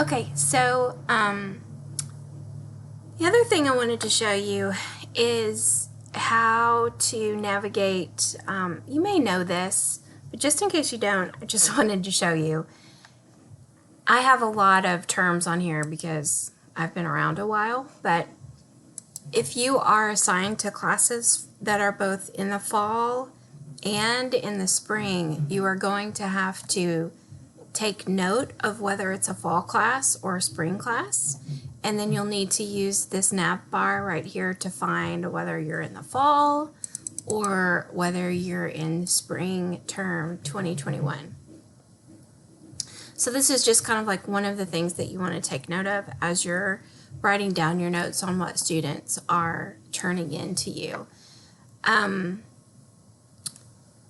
Okay, so the other thing I wanted to show you is how to navigate. You may know this, but just in case you don't, I just wanted to show you. I have a lot of terms on here because I've been around a while, but if you are assigned to classes that are both in the fall and in the spring, you are going to have to take note of whether it's a fall class or a spring class, and then you'll need to use this nav bar right here to find whether you're in the fall or whether you're in spring term 2021. So this is just kind of like one of the things that you want to take note of as you're writing down your notes on what students are turning in to you.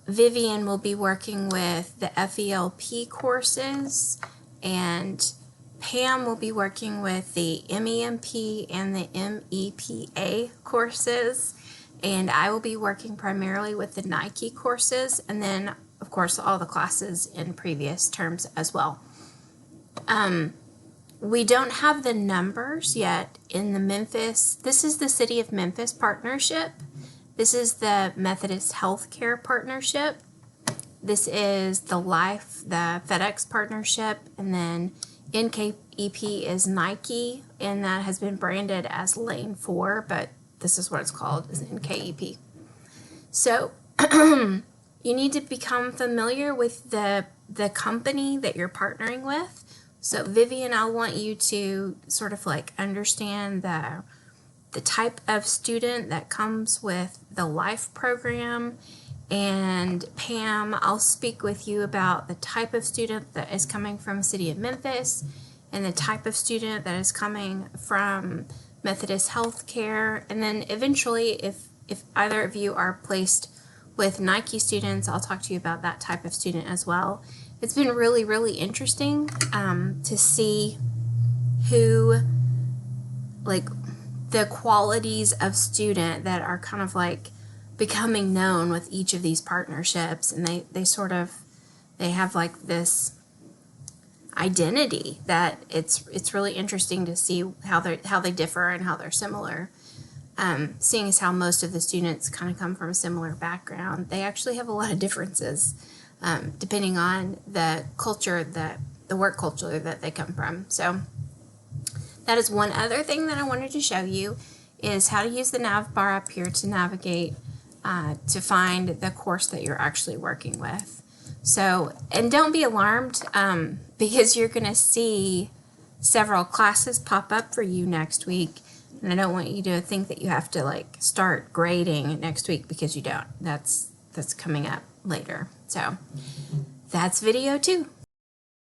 Vivian will be working with the FELP courses, and Pam will be working with the MEMP and the MEPA courses, and I will be working primarily with the Nike courses, and then of course all the classes in previous terms as well. We don't have the numbers yet in the Memphis. This is the City of Memphis partnership. This is the Methodist Healthcare partnership. This is the FedEx partnership, and then NKEP is Nike, and that has been branded as Lane 4, but this is what it's called, is NKEP. So you need to become familiar with the company that you're partnering with. So Vivian, I want you to sort of like understand the type of student that comes with the LIFE program, and Pam, I'll speak with you about the type of student that is coming from City of Memphis and the type of student that is coming from Methodist Healthcare, and then eventually if either of you are placed with Nike students, I'll talk to you about that type of student as well. It's been really, really interesting to see who, like, the qualities of student that are kind of like becoming known with each of these partnerships, and they have like this identity that it's really interesting to see how they differ and how they're similar. Seeing as how most of the students kind of come from a similar background, they actually have a lot of differences depending on the culture, the work culture that they come from. So that is one other thing that I wanted to show you, is how to use the nav bar up here to navigate to find the course that you're actually working with. So, and don't be alarmed because you're going to see several classes pop up for you next week. And I don't want you to think that you have to like start grading next week, because you don't. That's coming up later. So that's video 2.